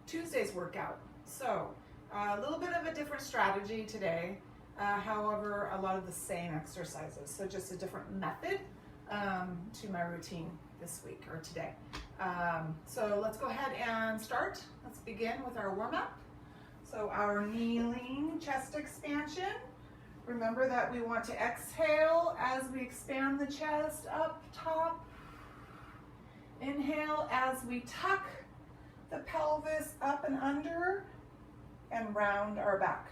Tuesday's workout. So a little bit of a different strategy today. However, a lot of the same exercises. So just a different method to my routine this week or today. So let's go ahead and start. Let's begin with our warm-up. So our kneeling chest expansion. Remember that we want to exhale as we expand the chest up top. Inhale as we tuck the pelvis up and under and round our back.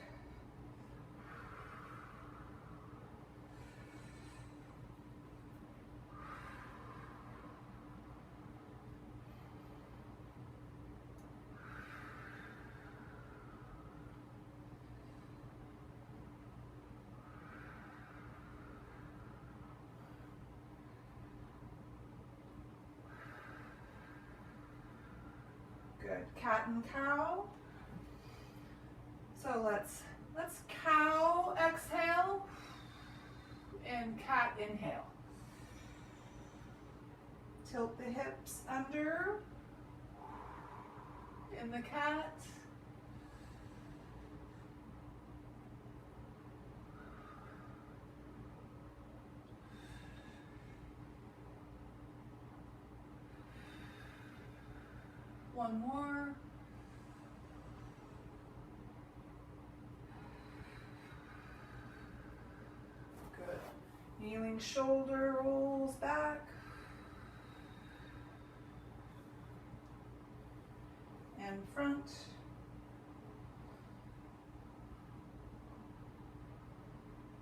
Good. Cat and cow. So let's cow exhale and cat inhale. Tilt the hips under in the cat. One more. Good. Kneeling shoulder rolls back. And front.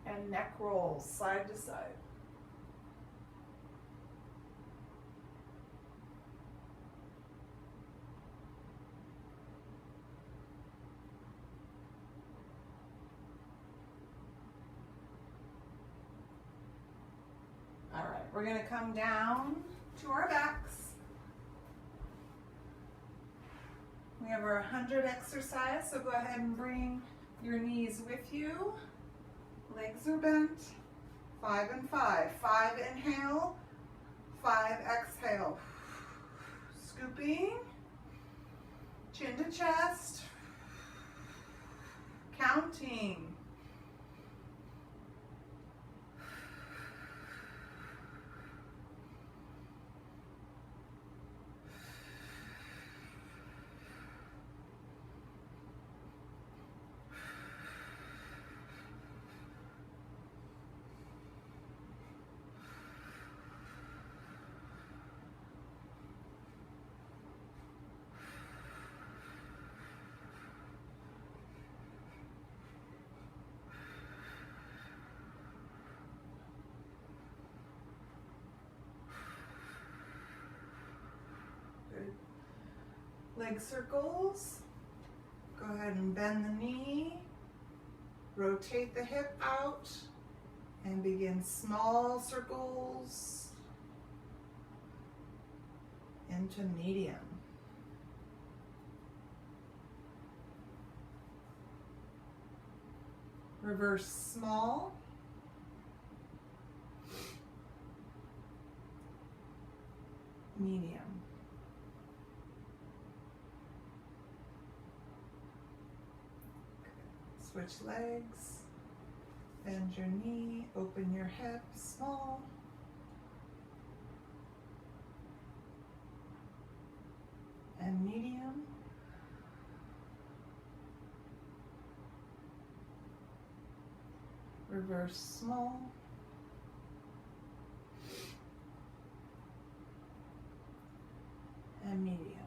And neck rolls side to side. All right, we're going to come down to our backs. We have our 100 exercise, so go ahead and bring your knees with you. Legs are bent. 5 and 5. 5 inhale, 5 exhale. Scooping, chin to chest, counting. Leg circles. Go ahead and bend the knee. Rotate the hip out and begin small circles into medium. Reverse small. Medium. Switch legs, bend your knee, open your hip, small. And medium. Reverse small. And medium.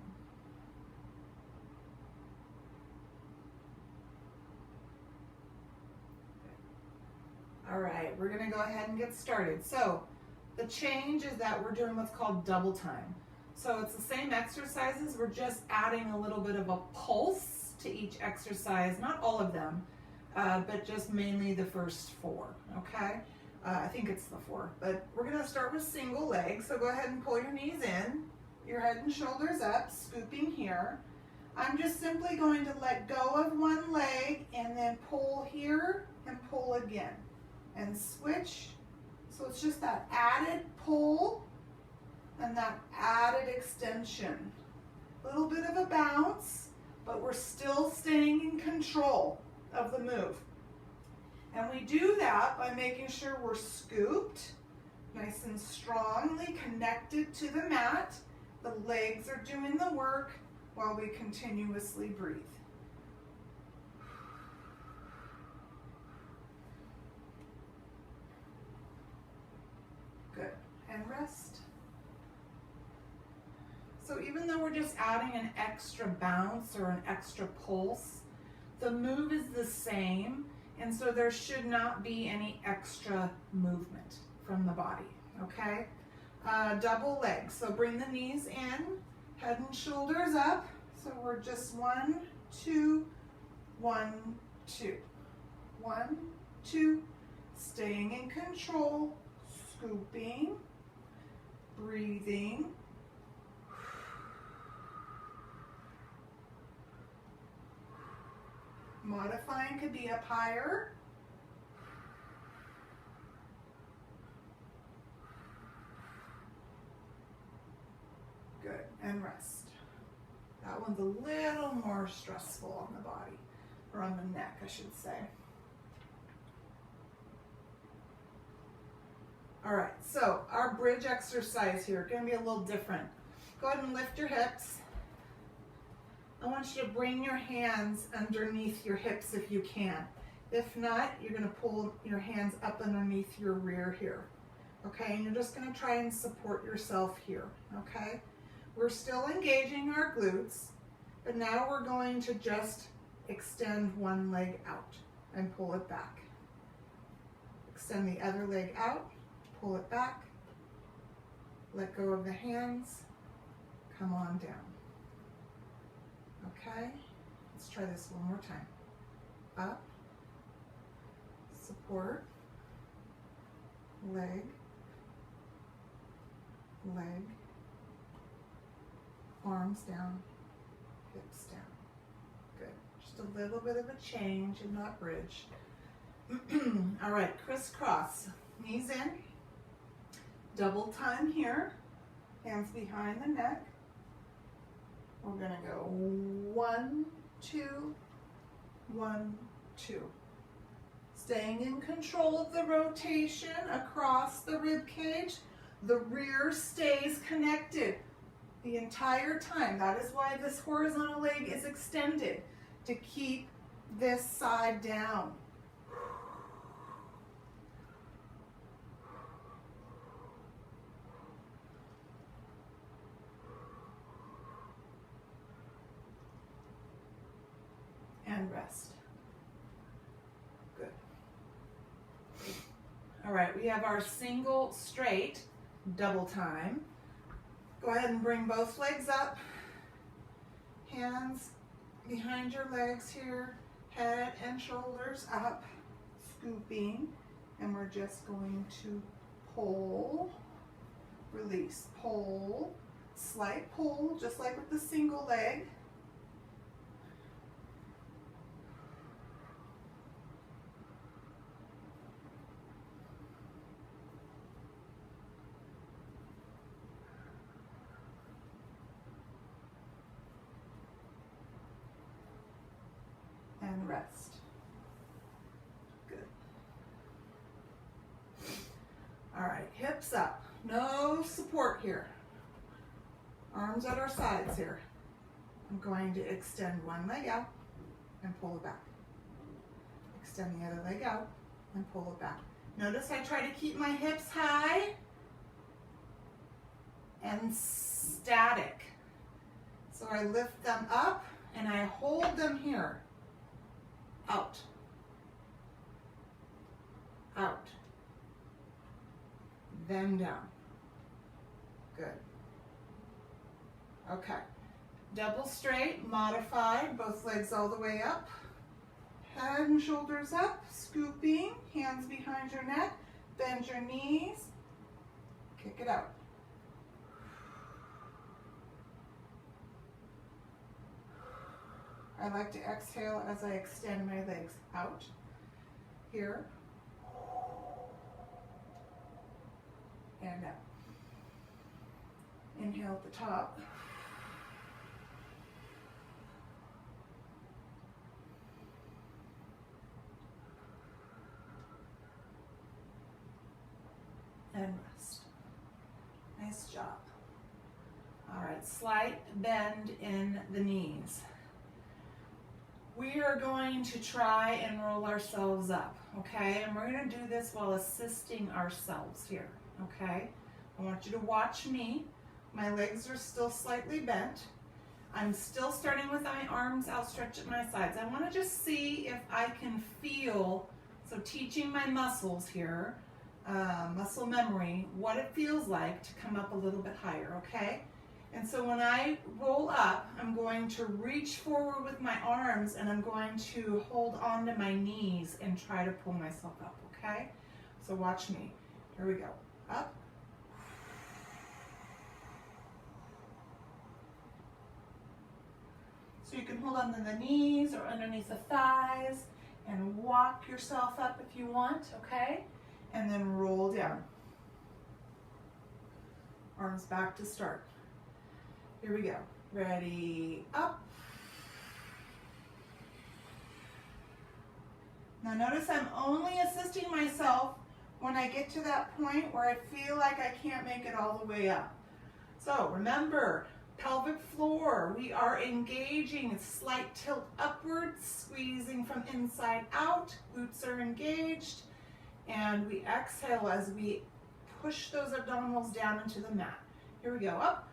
All right, we're gonna go ahead and get started. So the change is that we're doing what's called double time. So it's the same exercises, we're just adding a little bit of a pulse to each exercise, not all of them, but just mainly the first 4, okay? I think it's the 4, but we're gonna start with single leg. So go ahead and pull your knees in, your head and shoulders up, scooping here. I'm just simply going to let go of one leg and then pull here and pull again. And switch, so it's just that added pull and that added extension. A little bit of a bounce, but we're still staying in control of the move. And we do that by making sure we're scooped, nice and strongly connected to the mat. The legs are doing the work while we continuously breathe. Good, and rest. So even though we're just adding an extra bounce or an extra pulse, the move is the same, and so there should not be any extra movement from the body, okay? Double legs, so bring the knees in, head and shoulders up. So we're just 1, 2, 1, 2. 1, 2, staying in control, scooping, breathing. Modifying could be up higher. Good, and rest. That one's a little more stressful on the body, or on the neck, I should say. All right, so our bridge exercise here, gonna be a little different. Go ahead and lift your hips. I want you to bring your hands underneath your hips if you can. If not, you're gonna pull your hands up underneath your rear here. Okay, and you're just gonna try and support yourself here, okay? We're still engaging our glutes, but now we're going to just extend one leg out and pull it back. Extend the other leg out, pull it back, let go of the hands, come on down. Okay, let's try this one more time. Up, support, leg, leg, arms down, hips down. Good, just a little bit of a change and not bridge. All right, crisscross, knees in, double time here, hands behind the neck. We're gonna go 1, 2, 1, 2. Staying in control of the rotation across the rib cage. The rear stays connected the entire time. That is why this horizontal leg is extended, to keep this side down. And rest. Good. All right, we have our single straight double time. Go ahead and bring both legs up. Hands behind your legs here. Head and shoulders up. Scooping. And we're just going to pull, release, pull, slight pull, just like with the single leg. And rest. Good. All right, hips up. No support here. Arms at our sides here. I'm going to extend one leg out and pull it back. Extend the other leg out and pull it back. Notice I try to keep my hips high and static. So I lift them up and I hold them here. Out, out, then down. Good. Okay. Double straight, modified, both legs all the way up. Head and shoulders up, scooping, hands behind your neck, bend your knees, kick it out. I like to exhale as I extend my legs out. Here. And out. Inhale at the top. and rest. Nice job. All right, slight bend in the knees. We are going to try and roll ourselves up, okay? And we're going to do this while assisting ourselves here, okay? I want you to watch me. My legs are still slightly bent. I'm still starting with my arms outstretched at my sides. I want to just see if I can feel, so teaching my muscles here, muscle memory, what it feels like to come up a little bit higher, okay? And so when I roll up, I'm going to reach forward with my arms and I'm going to hold on to my knees and try to pull myself up, okay? So watch me. Here we go. Up. So you can hold on to the knees or underneath the thighs and walk yourself up if you want, okay? And then roll down. Arms back to start. Here we go. Ready, up. Now notice I'm only assisting myself when I get to that point where I feel like I can't make it all the way up. So remember, pelvic floor, we are engaging, slight tilt upwards, squeezing from inside out, glutes are engaged, and we exhale as we push those abdominals down into the mat. Here we go, up.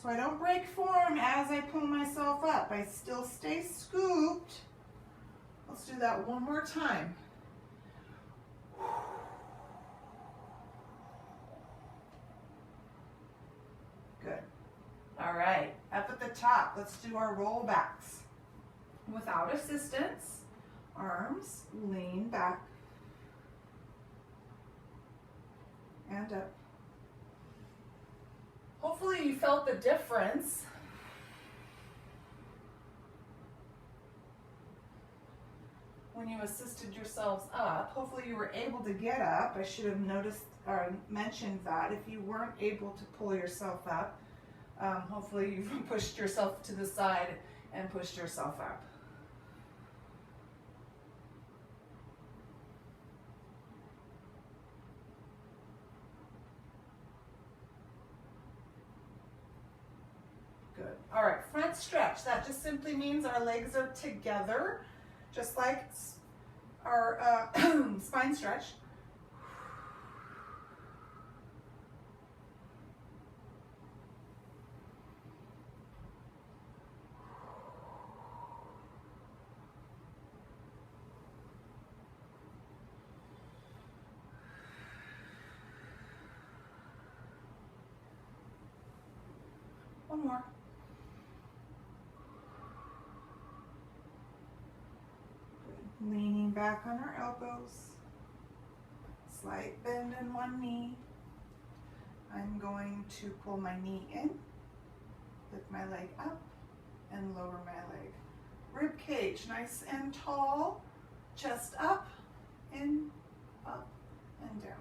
So I don't break form as I pull myself up. I still stay scooped. Let's do that one more time. Good. All right, up at the top, let's do our roll backs. Without assistance, arms lean back and up. Hopefully you felt the difference. When you assisted yourselves up. Hopefully you were able to get up. I should have noticed or mentioned that. If you weren't able to pull yourself up, hopefully you've pushed yourself to the side and pushed yourself up. Good. All right, front stretch. That just simply means our legs are together, just like our spine stretch. One more. Good. Leaning back on our elbows. Slight bend in one knee. I'm going to pull my knee in, lift my leg up, and lower my leg. Rib cage, nice and tall. Chest up, in, up, and down.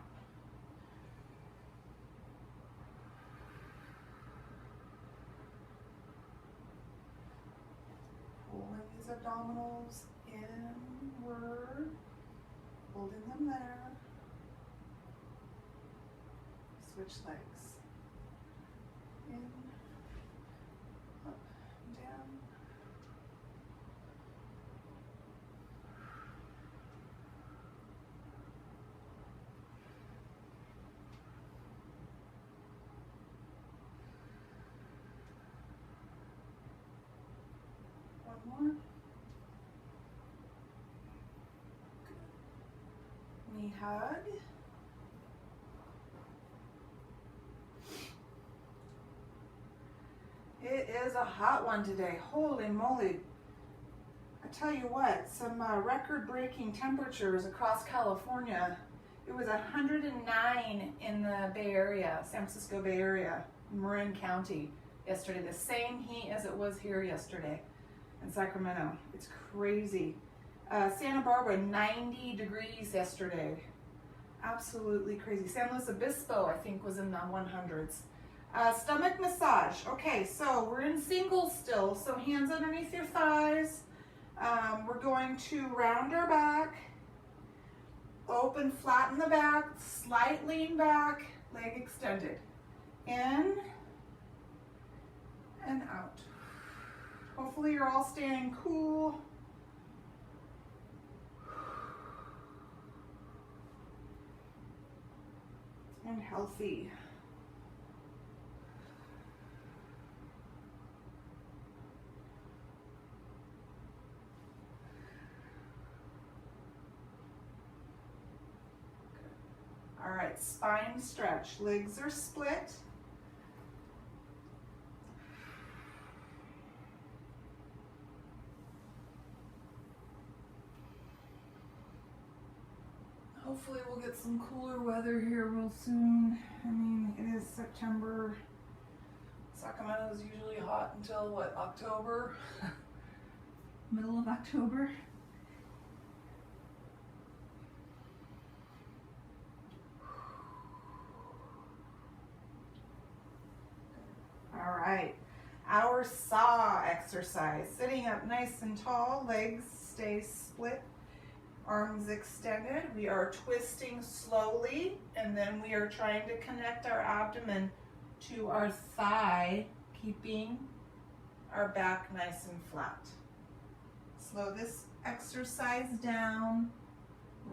Pulling these abdominals inward, holding them there. Switch legs. In, up, down. One more. Good. Knee hug. It is a hot one today. Holy moly. I tell you what, some record-breaking temperatures across California. It was 109 in the Bay Area, San Francisco Bay Area, Marin County yesterday. The same heat as it was here yesterday in Sacramento. It's crazy. Santa Barbara, 90 degrees yesterday. Absolutely crazy. San Luis Obispo, I think, was in the 100s. Stomach massage. Okay, so we're in singles still. So hands underneath your thighs. We're going to round our back, open, flatten the back, slight lean back, leg extended. In and out. Hopefully you're all staying cool. And healthy. All right, spine stretch. Legs are split. Hopefully we'll get some cooler weather here real soon. I mean, it is September. Sacramento is usually hot until what, October? Middle of October. All right, our saw exercise. Sitting up nice and tall, legs stay split, arms extended. We are twisting slowly, and then we are trying to connect our abdomen to our thigh, keeping our back nice and flat. Slow this exercise down.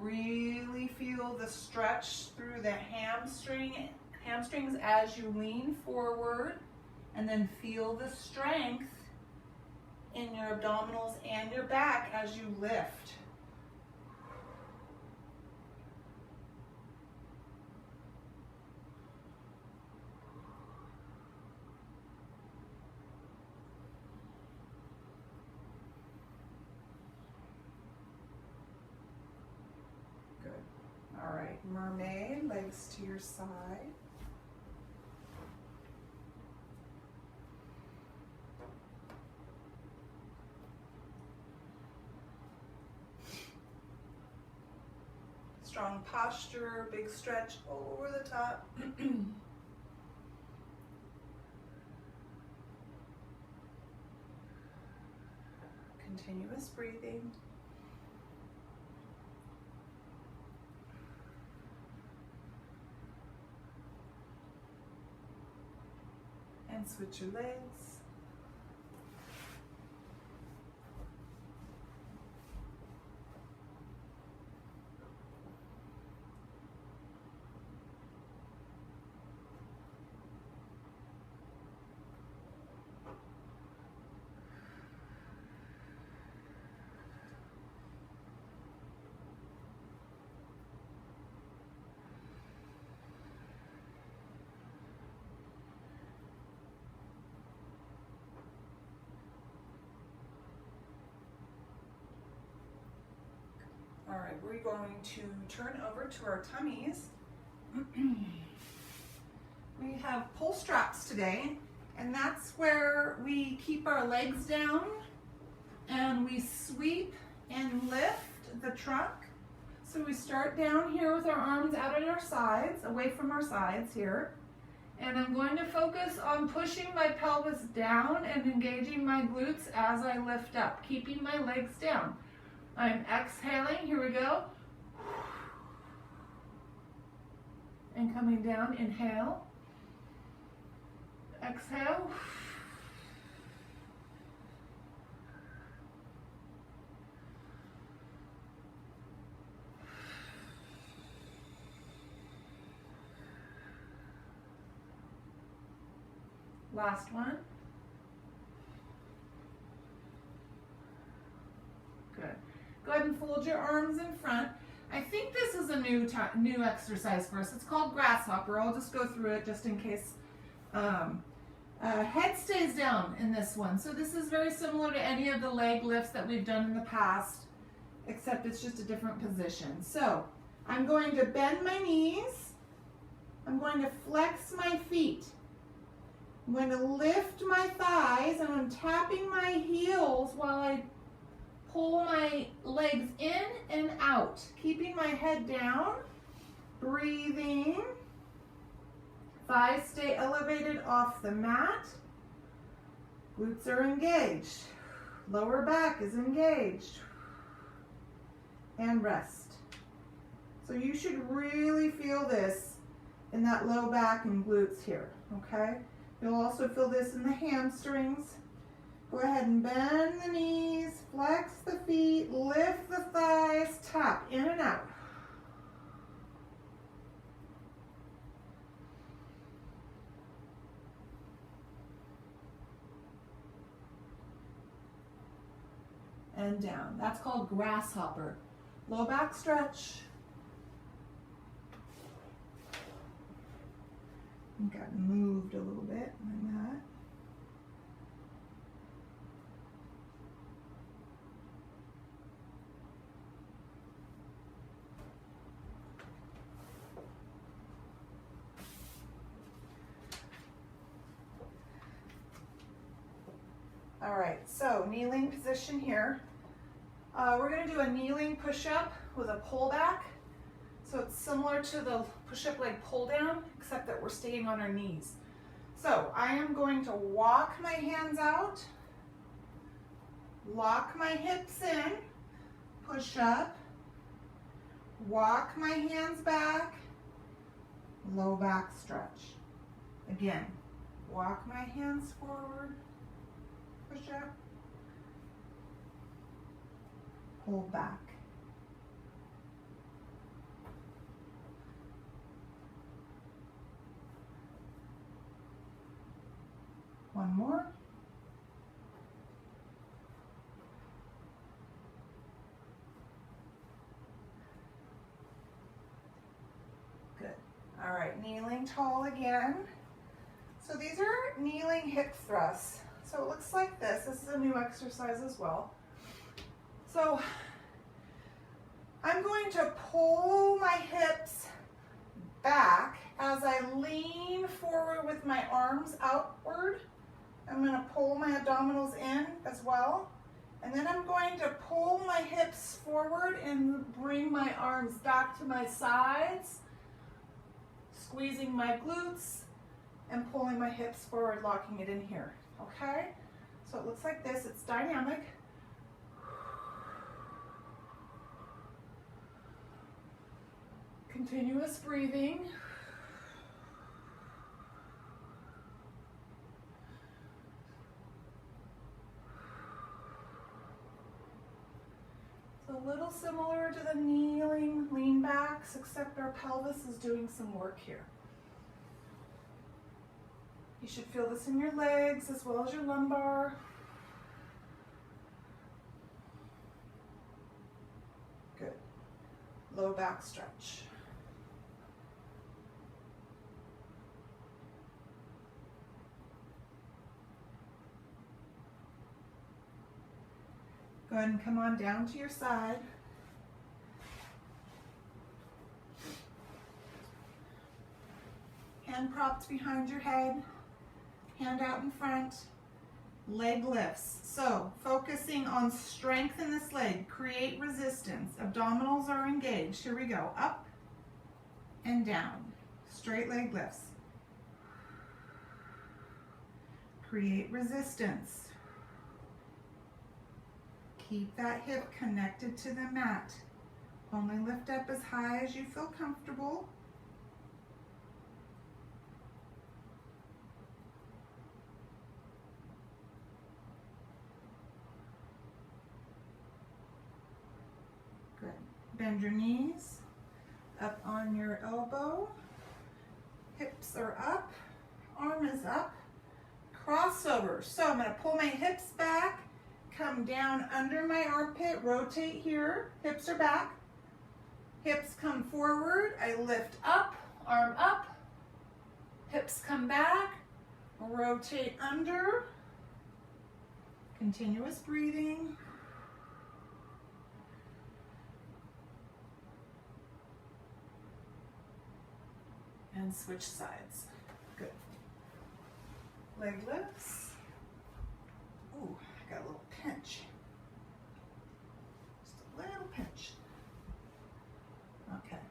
Really feel the stretch through the hamstrings as you lean forward, and then feel the strength in your abdominals and your back as you lift. Good. All right, mermaid, legs to your side. Strong posture, big stretch over the top. Continuous breathing. And switch your legs. All right, we're going to turn over to our tummies. We have pull straps today, and that's where we keep our legs down and we sweep and lift the trunk. So we start down here with our arms out at our sides, away from our sides here. And I'm going to focus on pushing my pelvis down and engaging my glutes as I lift up, keeping my legs down. I'm exhaling, here we go. And coming down, inhale. Exhale. Last one. Good. Go ahead and fold your arms in front. I think this is a new exercise for us. It's called grasshopper. I'll just go through it just in case. Head stays down in this one. So this is very similar to any of the leg lifts that we've done in the past, except it's just a different position. So I'm going to bend my knees. I'm going to flex my feet. I'm going to lift my thighs, and I'm tapping my heels while I pull my legs in and out, keeping my head down, breathing. Thighs stay elevated off the mat. Glutes are engaged. Lower back is engaged. And rest. So you should really feel this in that low back and glutes here, okay? You'll also feel this in the hamstrings. Go ahead and bend the knees, flex the feet, lift the thighs, tap in and out. And down. That's called grasshopper. Low back stretch. I think I've moved a little bit like that. All right, so kneeling position here. We're going to do a kneeling push-up with a pull back. So it's similar to the push-up leg pull down, except that we're staying on our knees. So I am going to walk my hands out, lock my hips in, push up, walk my hands back, low back stretch. Again, walk my hands forward, push up, pull back. One more. Good. All right, kneeling tall again. So these are kneeling hip thrusts. So it looks like this. This is a new exercise as well. So I'm going to pull my hips back as I lean forward with my arms outward. I'm going to pull my abdominals in as well. And then I'm going to pull my hips forward and bring my arms back to my sides, squeezing my glutes and pulling my hips forward, locking it in here. Okay? So it looks like this. It's dynamic. Continuous breathing. It's a little similar to the kneeling lean backs, except our pelvis is doing some work here. You should feel this in your legs as well as your lumbar. Good. Low back stretch. Go ahead and come on down to your side. Hand propped behind your head, hand out in front, leg lifts. So focusing on strength in this leg, create resistance. Abdominals are engaged. Here we go. Up and down. Straight leg lifts. Create resistance. Keep that hip connected to the mat. Only lift up as high as you feel comfortable. Good. Bend your knees up on your elbow. Hips are up. Arm is up. Crossover. So I'm going to pull my hips back. Come down under my armpit, rotate here, hips are back. Hips come forward, I lift up, arm up. Hips come back, rotate under. Continuous breathing. And switch sides. Good. Leg lifts. Ooh. Got a little pinch. Just a little pinch. Okay.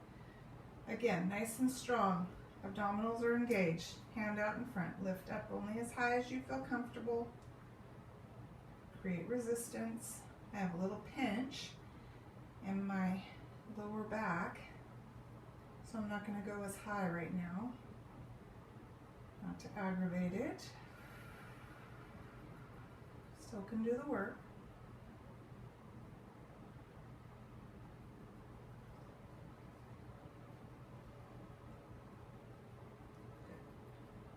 Again, nice and strong. Abdominals are engaged. Hand out in front. Lift up only as high as you feel comfortable. create resistance. I have a little pinch in my lower back, so I'm not going to go as high right now, not to aggravate it. Still can do the work.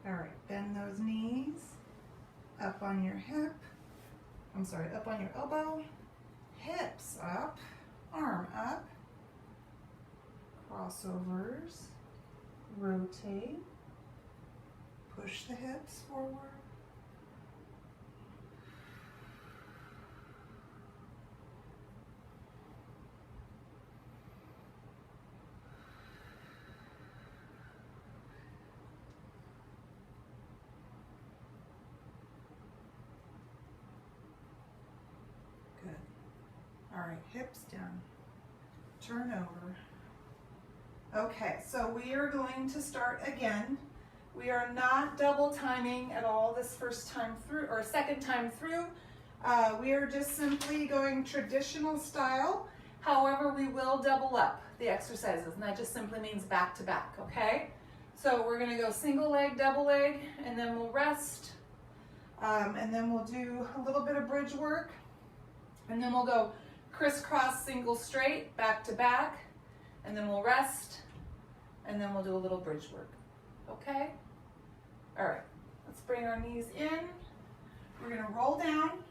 All right, bend those knees, up on your hip, up on your elbow, hips up, arm up, crossovers, rotate, push the hips forward. All right, hips down, turn over. Okay, so we are going to start again. We are not double timing at all this first time through, or second time through. We are just simply going traditional style. However, we will double up the exercises, and that just simply means back to back, okay? So we're gonna go single leg, double leg, and then we'll rest. And then we'll do a little bit of bridge work, and then we'll go crisscross, single straight, back to back, and then we'll rest, and then we'll do a little bridge work, okay? All right, let's bring our knees in. We're gonna roll down,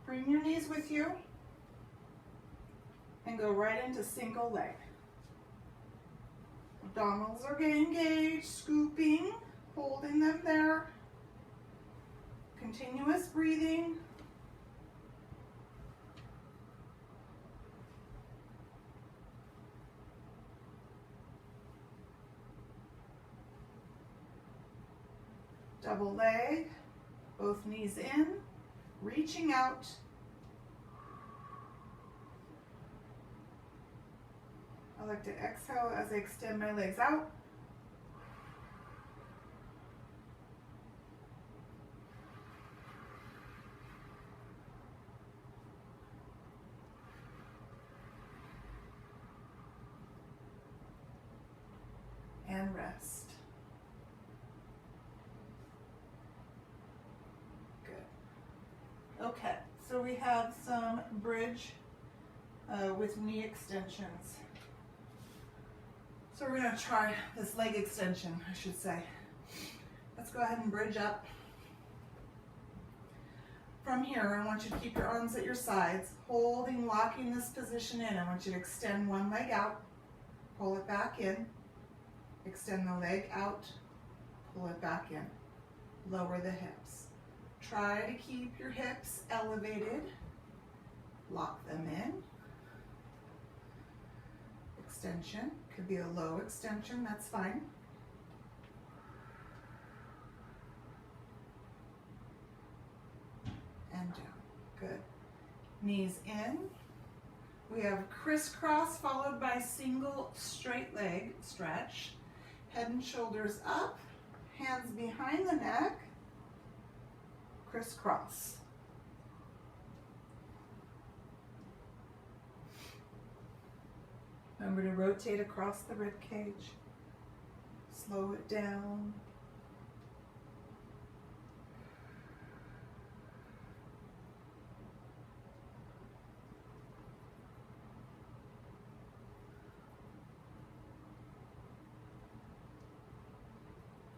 bring your knees with you, and go right into single leg. Abdominals are engaged, scooping, holding them there. Continuous breathing. Double leg, both knees in, reaching out. I like to exhale as I extend my legs out. And rest. Okay, so we have some bridge with knee extensions. So we're going to try this leg extension, I should say. Let's go ahead and bridge up. From here, I want you to keep your arms at your sides, holding, locking this position in. I want you to extend one leg out, pull it back in, extend the leg out, pull it back in, lower the hips. Try to keep your hips elevated, lock them in. Extension, could be a low extension, that's fine. And down, good. Knees in. We have crisscross followed by single straight leg stretch. Head and shoulders up, hands behind the neck. Crisscross. Remember to rotate across the rib cage. Slow it down.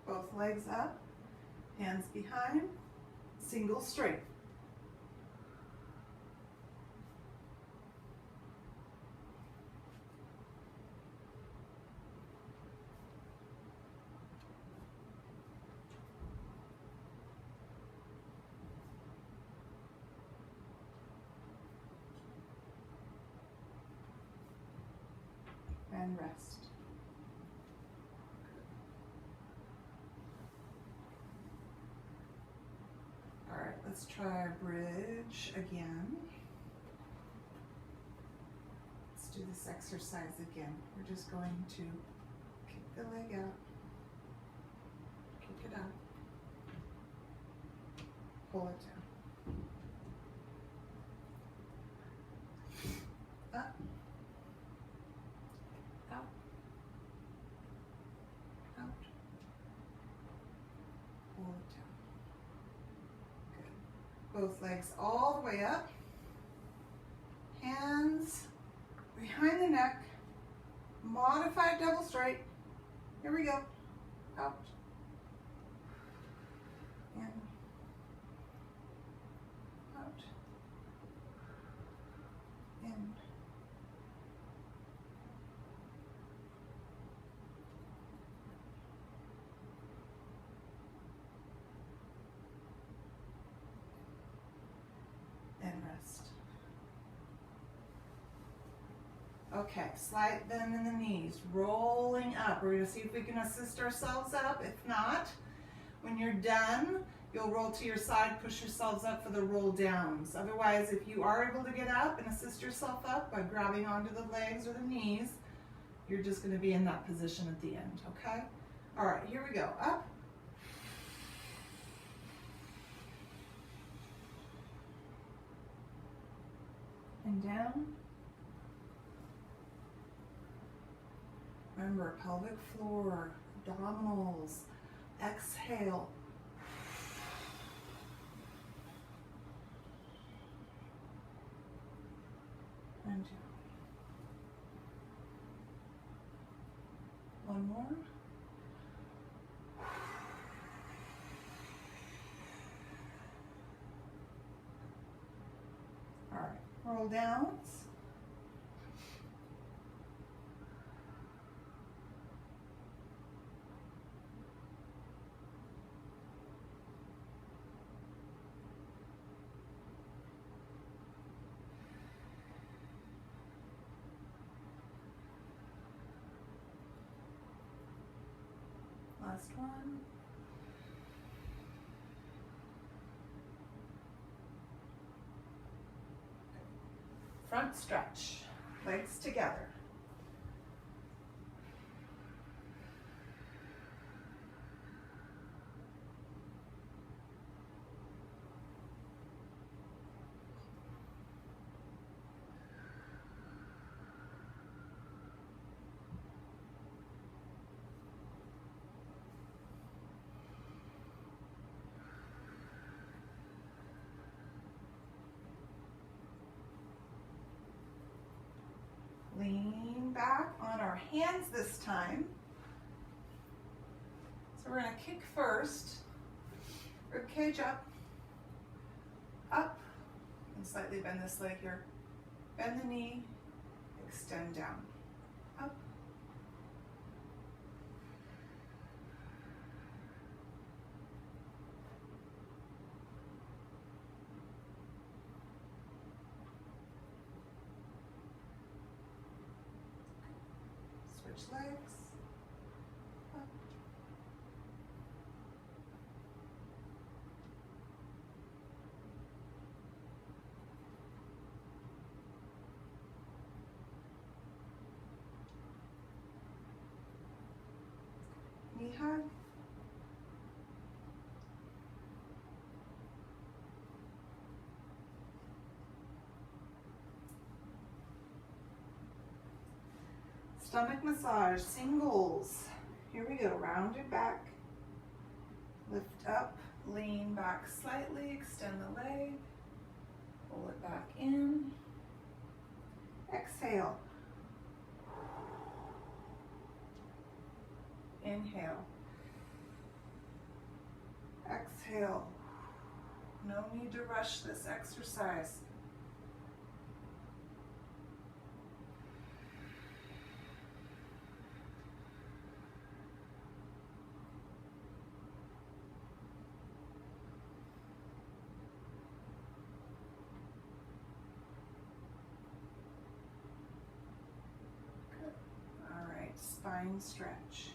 Both legs up, hands behind. Single straight. And rest. Let's try our bridge again. Let's do this exercise again. We're just going to kick the leg out, kick it out, pull it down. Both legs all the way up. Hands behind the neck. Modified double straight. Here we go. Out. In. Out. In. And rest. Okay, slight bend in the knees, rolling up. We're gonna see if we can assist ourselves up. If not, when you're done, you'll roll to your side, push yourselves up for the roll downs. Otherwise, if you are able to get up and assist yourself up by grabbing onto the legs or the knees, you're just gonna be in that position at the end, okay? All right, here we go, up. And down. Remember, pelvic floor, abdominals, exhale. And down. One more. All right, roll downs. Last one. Front stretch, legs together. Lean back on our hands this time. So we're going to kick first, rib cage up, and slightly bend this leg here. Bend the knee, extend down, up. Switch legs. Up. Knee hug. Stomach massage, singles. Here we go, rounded back. Lift up, lean back slightly, extend the leg. Pull it back in. Exhale. Inhale. Exhale. No need to rush this exercise. Spine stretch.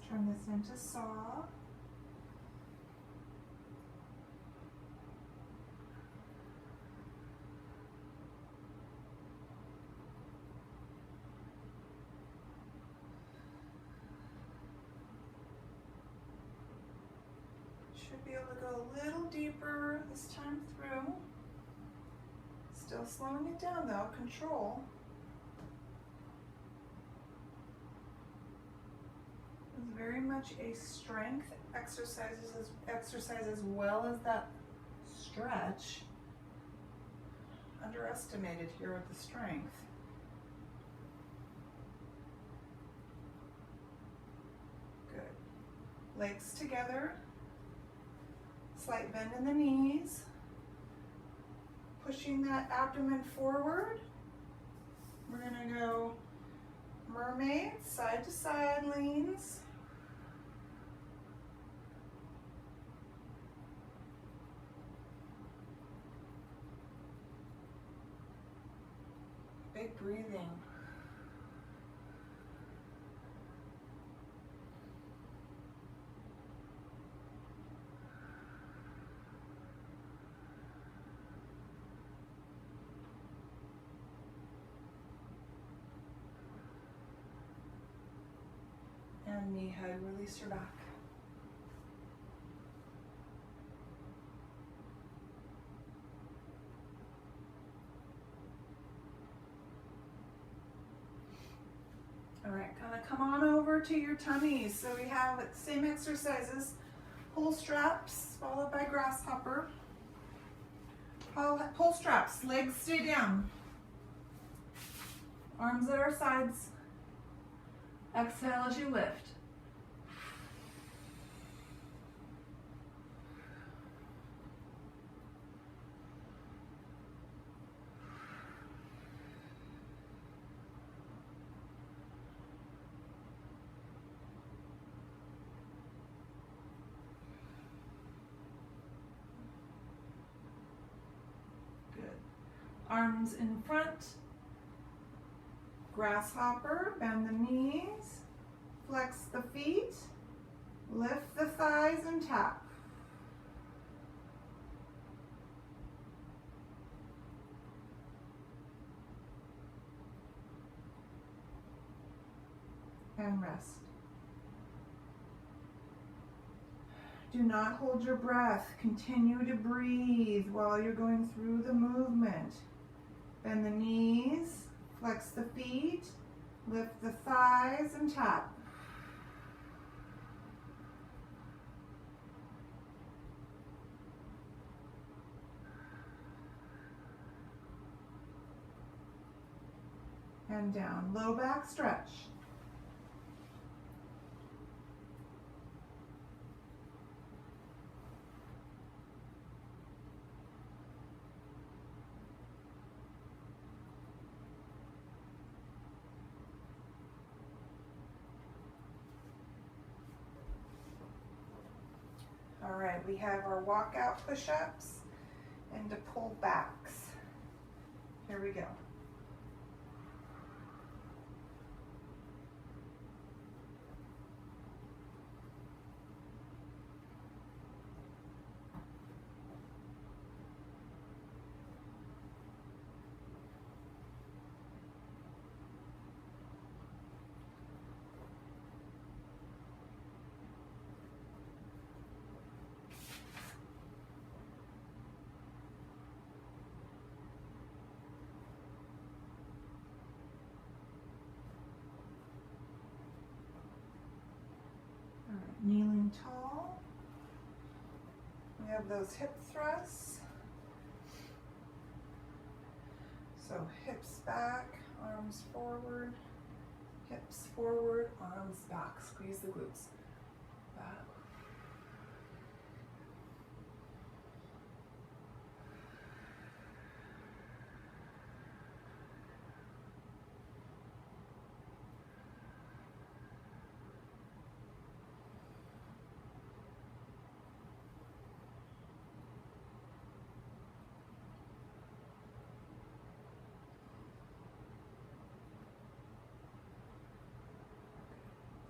Turn this into saw. Should be able to go a little deeper this time through. Still slowing it down though, control. It's very much a strength exercise as well as that stretch. Underestimated here with the strength. Good. Legs together. Slight bend in the knees. Pushing that abdomen forward. We're going to go mermaid, side to side leans. Big breathing. And knee hug, release your back. All right, kind of come on over to your tummies. So we have the same exercises, pull straps followed by grasshopper. Pull straps, legs stay down. Arms at our sides. Exhale as you lift. Good. Arms in front. Grasshopper, bend the knees, flex the feet, lift the thighs and tap. And rest. Do not hold your breath. Continue to breathe while you're going through the movement. Bend the knees. Flex the feet, lift the thighs and tap. And down, low back stretch. All right, we have our walkout push-ups and to pull backs. Here we go. Kneeling tall. We have those hip thrusts. So hips back, arms forward, hips forward, arms back. Squeeze the glutes. Back.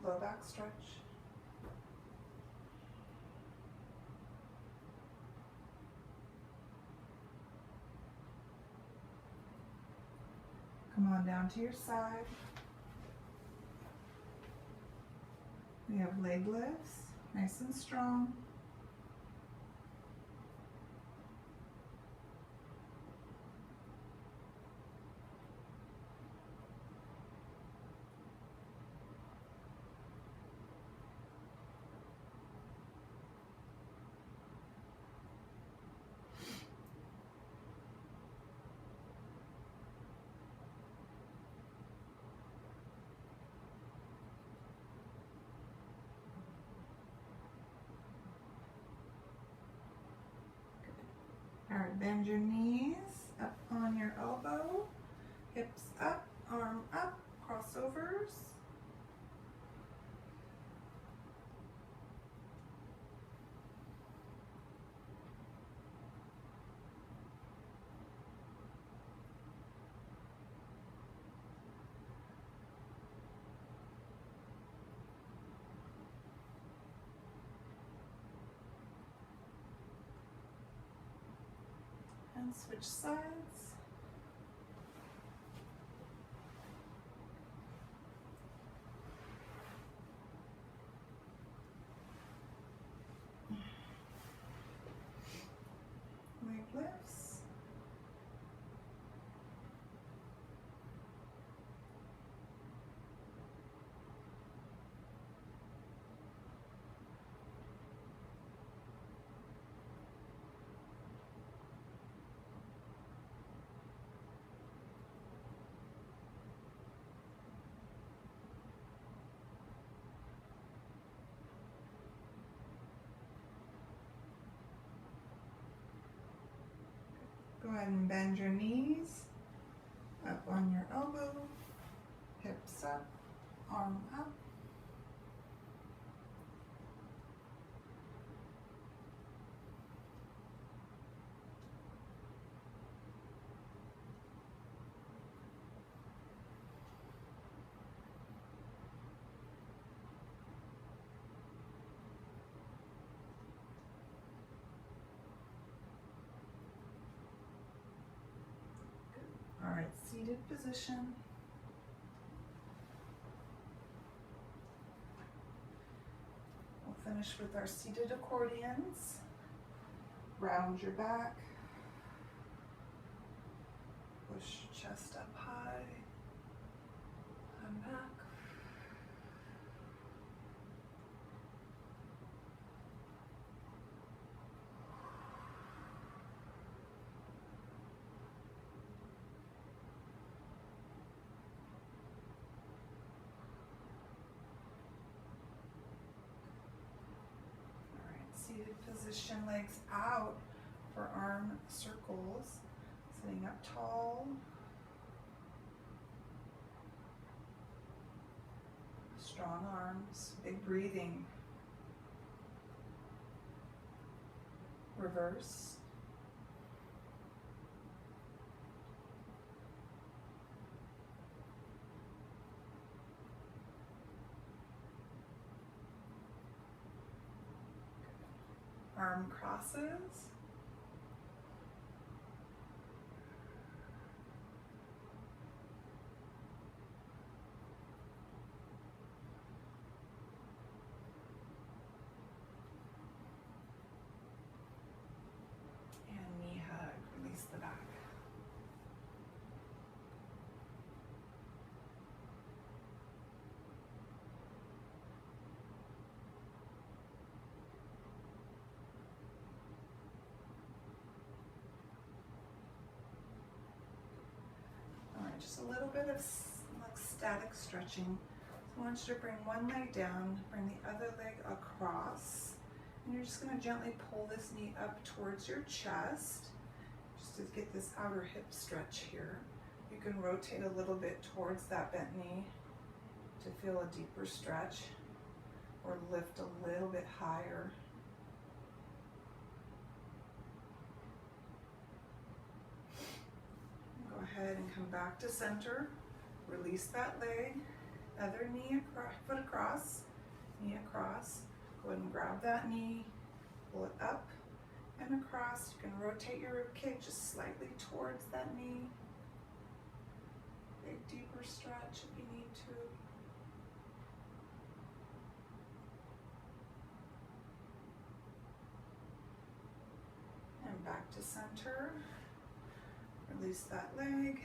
Low back stretch. Come on down to your side. We have leg lifts, nice and strong. right, bend your knees up on your elbow, hips up, arm up, crossovers. And switch sides. Leg lifts. Go ahead and bend your knees up on your elbow, hips up, arm up. All right, seated position. We'll finish with our seated accordions. Round your back. Push your chest up high. Come back. Seated position, legs out for arm circles. Sitting up tall. Strong arms, big breathing. Reverse. Arm crosses. And knee hug, release the back. Just a little bit of like static stretching. So I want you to bring one leg down, bring the other leg across, and you're just going to gently pull this knee up towards your chest, just to get this outer hip stretch here. You can rotate a little bit towards that bent knee to feel a deeper stretch, or lift a little bit higher. Ahead and come back to center. Release that leg. Other knee across, foot across, knee across. Go ahead and grab that knee, pull it up and across. You can rotate your rib cage just slightly towards that knee. Big deeper stretch if you need to. And back to center. Release that leg.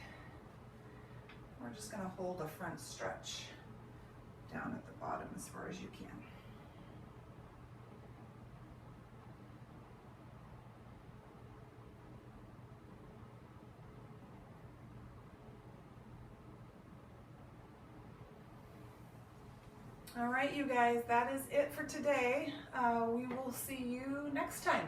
We're just going to hold a front stretch down at the bottom as far as you can. All right, you guys, that is it for today. We will see you next time.